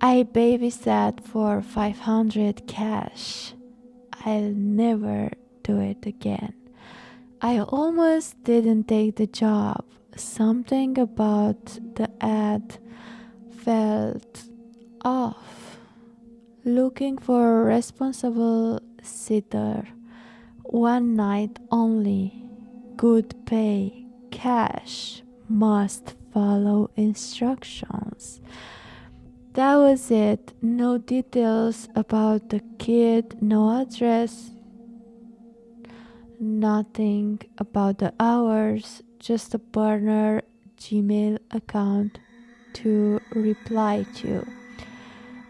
I babysat for 500 cash. I'll never do it again. I almost didn't take the job. Something about the ad felt off. Looking for a responsible sitter. One night only. Good pay. Cash. Must follow instructions. That was it. No details about the kid, no address, nothing about the hours, just a burner Gmail account to reply to.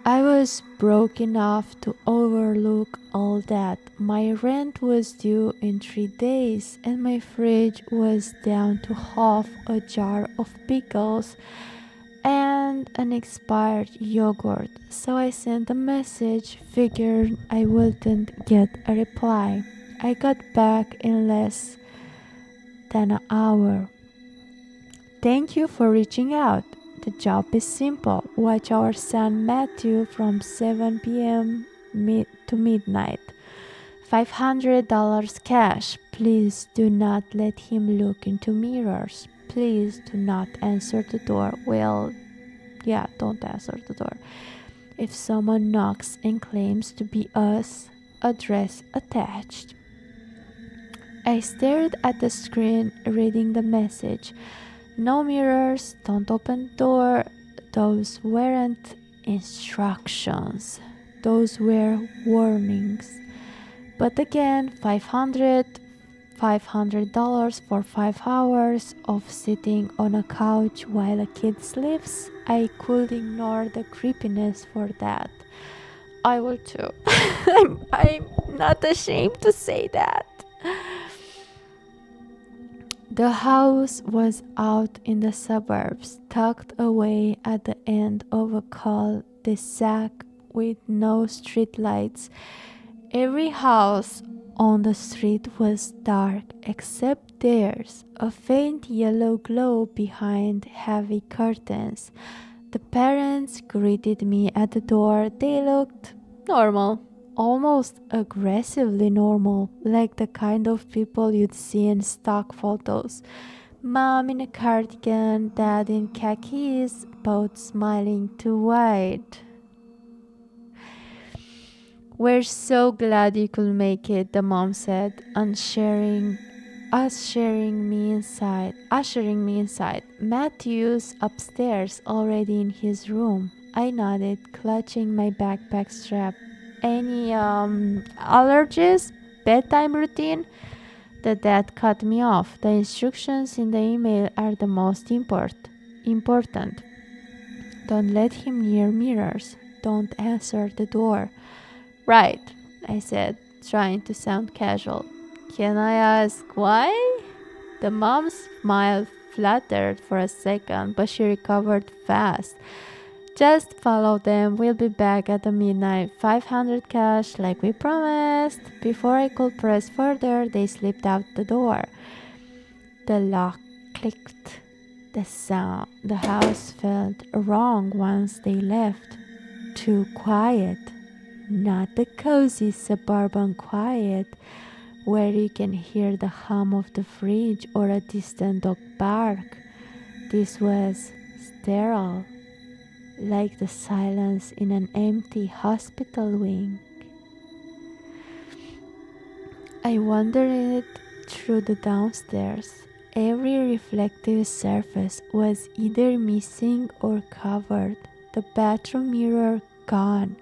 I was broke enough to overlook all that. My rent was due in 3 days and my fridge was down to half a jar of pickles and an expired yogurt. So I sent a message, figured I wouldn't get a reply. I got back in less than an hour. Thank you for reaching out. The job is simple. Watch our son Matthew from 7 p.m. to midnight. $500 cash. Please do not let him look into mirrors. Please do not answer the door. Well, yeah, don't answer the door. If someone knocks and claims to be us, address attached. I stared at the screen, reading the message. No mirrors, don't open the door. Those weren't instructions. Those were warnings. But again, $500 for 5 hours of sitting on a couch while a kid sleeps. I could ignore the creepiness for that. I will too. I'm not ashamed to say that. The house was out in the suburbs, tucked away at the end of a cul-de-sac with no streetlights. Every house on the street was dark except theirs, a faint yellow glow behind heavy curtains. The parents greeted me at the door. They looked normal, almost aggressively normal, like the kind of people you'd see in stock photos. Mom in a cardigan, dad in khakis, both smiling too wide. "We're so glad you could make it," the mom said, ushering me inside. "Matthew's upstairs, already in his room." I nodded, clutching my backpack strap. "Any allergies? Bedtime routine?" The dad cut me off. "The instructions in the email are the most important. Don't let him near mirrors. Don't answer the door." "Right," I said, trying to sound casual. "Can I ask why?" The mom's smile fluttered for a second, but she recovered fast. "Just follow them. We'll be back at the midnight. 500 cash, like we promised." Before I could press further, they slipped out the door. The lock clicked. The house felt wrong once they left. Too quiet. Not the cozy suburban quiet where you can hear the hum of the fridge or a distant dog bark. This was sterile, like the silence in an empty hospital wing. I wandered through the downstairs. Every reflective surface was either missing or covered. The bathroom mirror gone.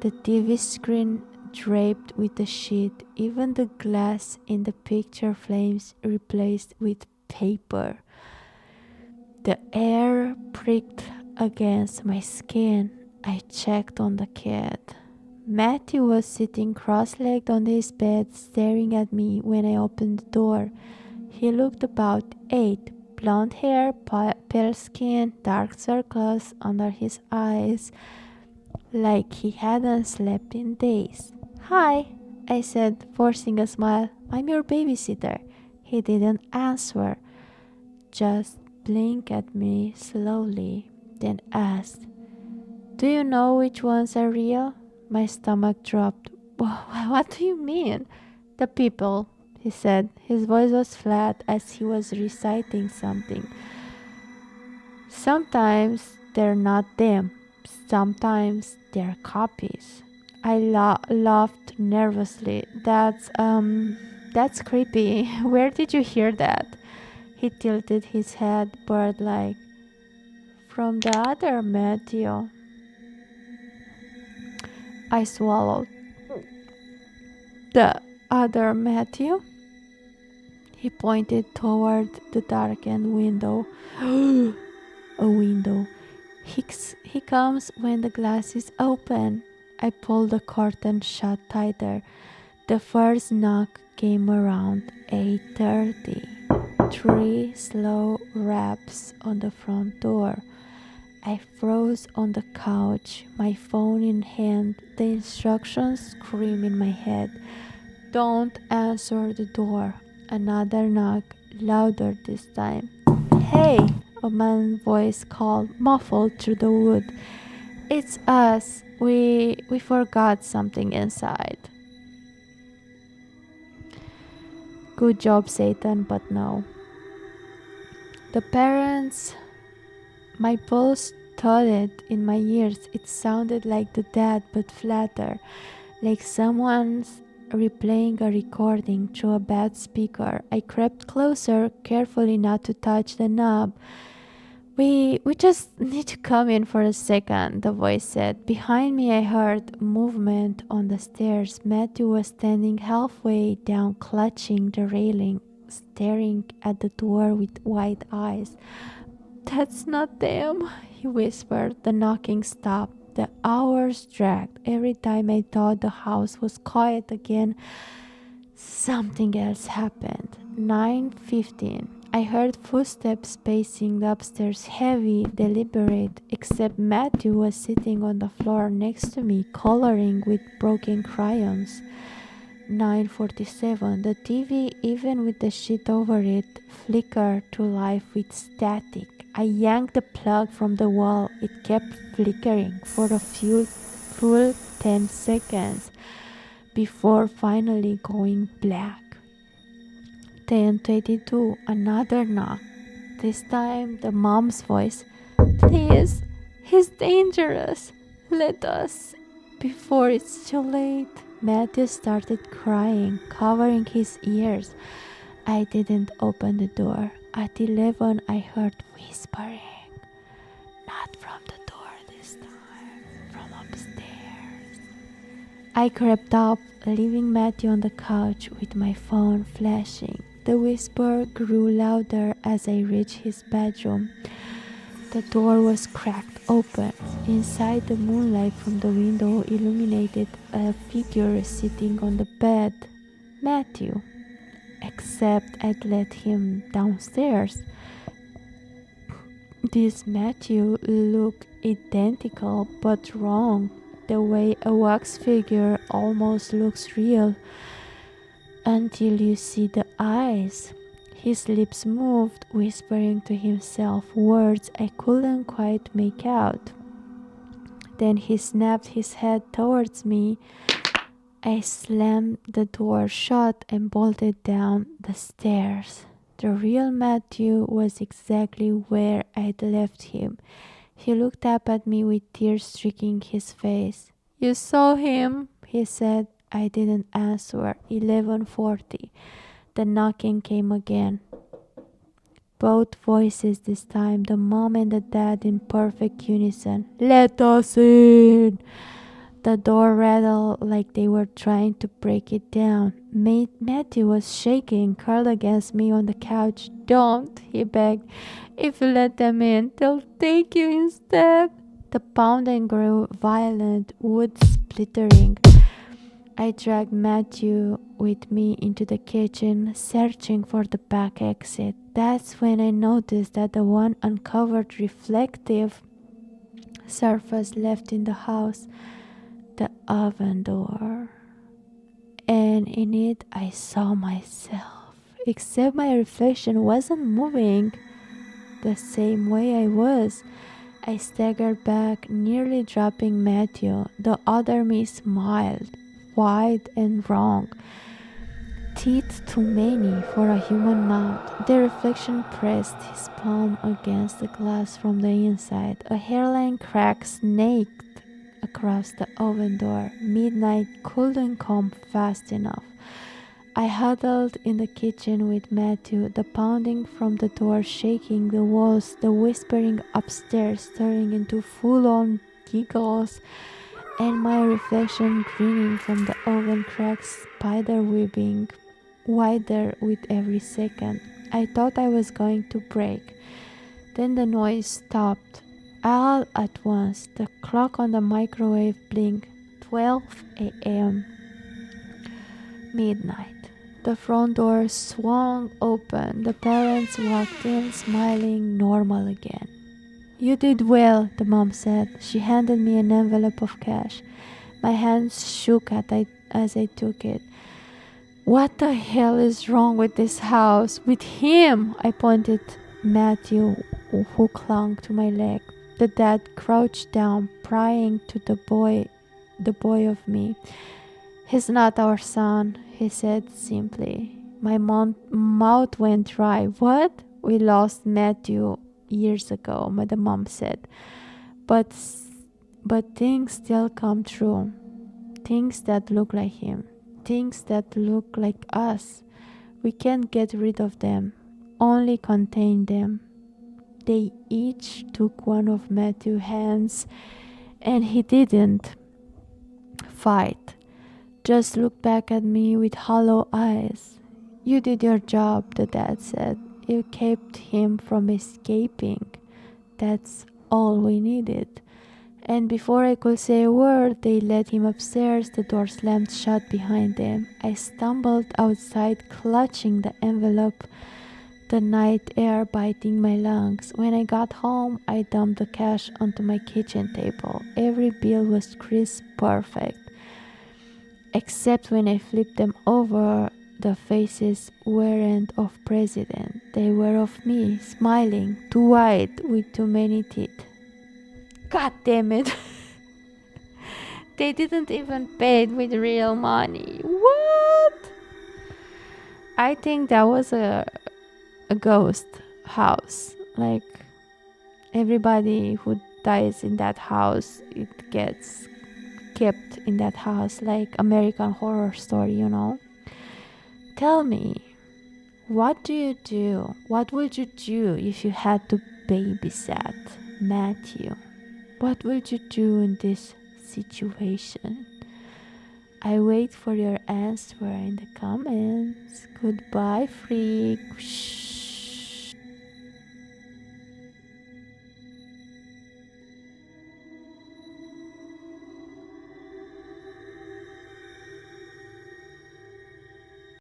The TV screen draped with a sheet. Even the glass in the picture frames replaced with paper. The air pricked against my skin. I checked on the kid. Matthew was sitting cross-legged on his bed, staring at me when I opened the door. He looked about 8. Blonde hair, pale skin, dark circles under his eyes, like he hadn't slept in days. "Hi," I said, forcing a smile. "I'm your babysitter." He didn't answer, just blinked at me slowly, then asked, Do you know which ones are real? My stomach dropped. What do you mean? The people, he said. His voice was flat as he was reciting something. Sometimes they're not them. Sometimes they're copies. I laughed nervously. That's creepy. Where did you hear that? He tilted his head bird-like. From the other Matthew. I swallowed. The other Matthew? He pointed toward the darkened window. A window. He comes when the glass is open. I pulled the curtain shut tighter. The first knock came around 8:30. 3 slow raps on the front door. I froze on the couch, my phone in hand, the instructions scream in my head. Don't answer the door. Another knock, louder this time. Hey, a man's voice called, muffled through the wood. It's us. We forgot something inside. Good job, Satan, but no. The parents. My pulse thudded in my ears. It sounded like the dead, but flatter, like someone's replaying a recording through a bad speaker. I crept closer, carefully not to touch the knob. We just need to come in for a second, the voice said. Behind me I heard movement on the stairs. Matthew was standing halfway down, clutching the railing, staring at the door with wide eyes. That's not them, he whispered. The knocking stopped. The hours dragged. Every time I thought the house was quiet again, something else happened. 9:15. I heard footsteps pacing the upstairs, heavy, deliberate, except Matthew was sitting on the floor next to me, coloring with broken crayons. 9:47. The TV, even with the sheet over it, flickered to life with static. I yanked the plug from the wall. It kept flickering for a full 10 seconds before finally going black. 10:22. Another knock. This time the mom's voice. Please, he's dangerous. Let us before it's too late. Matthew started crying, covering his ears. I didn't open the door. At 11, I heard whispering. Not from the door this time, from upstairs. I crept up, leaving Matthew on the couch with my phone flashing. The whisper grew louder as I reached his bedroom. The door was cracked open. Inside, the moonlight from the window illuminated a figure sitting on the bed. Matthew. Except I'd let him downstairs. This Matthew looked identical but wrong, the way a wax figure almost looks real until you see the eyes. His lips moved, whispering to himself words I couldn't quite make out. Then he snapped his head towards me. I slammed the door shut and bolted down the stairs. The real Matthew was exactly where I'd left him. He looked up at me with tears streaking his face. You saw him, he said. I didn't answer. 11:40. The knocking came again. Both voices this time, the mom and the dad in perfect unison. Let us in! The door rattled like they were trying to break it down. Matthew was shaking, curled against me on the couch. Don't, he begged. If you let them in, they'll take you instead. The pounding grew violent, wood splittering. I dragged Matthew with me into the kitchen, searching for the back exit. That's when I noticed that the one uncovered reflective surface left in the house, the oven door. And in it I saw myself, except my reflection wasn't moving the same way I was. I staggered back, nearly dropping Matthew. The other me smiled, wide and wrong. Teeth too many for a human mouth. The reflection pressed his palm against the glass from the inside. A hairline crack snaked across the oven door. Midnight couldn't come fast enough. I huddled in the kitchen with Matthew, the pounding from the door shaking the walls, the whispering upstairs turning into full-on giggles, and my reflection grinning from the oven cracks, spider webbing wider with every second. I thought I was going to break. Then the noise stopped. All at once, the clock on the microwave blinked. 12 a.m. Midnight. The front door swung open. The parents walked in, smiling normal again. "You did well," the mom said. She handed me an envelope of cash. My hands shook as I took it. "What the hell is wrong with this house? With him?" I pointed Matthew, who clung to my leg. The dad crouched down, prying to the boy of me. "He's not our son," he said simply. My mouth went dry. "What?" "We lost Matthew years ago," the mom said. But things still come true. Things that look like him. Things that look like us. We can't get rid of them, only contain them. They each took one of Matthew's hands, and he didn't fight. Just looked back at me with hollow eyes. "You did your job," the dad said. "You kept him from escaping. That's all we needed." And before I could say a word, they led him upstairs. The door slammed shut behind them. I stumbled outside, clutching the envelope, the night air biting my lungs. When I got home, I dumped the cash onto my kitchen table. Every bill was crisp perfect. Except when I flipped them over, the faces weren't of president. They were of me, smiling, too wide, with too many teeth. God damn it. They didn't even pay it with real money. What? I think that was a ghost house. Like, everybody who dies in that house, it gets kept in that house, like American Horror Story, you know. Tell me, what do you do? What would you do if you had to babysat Matthew? What would you do in this situation? I wait for your answer in the comments. Goodbye, freak. Shh.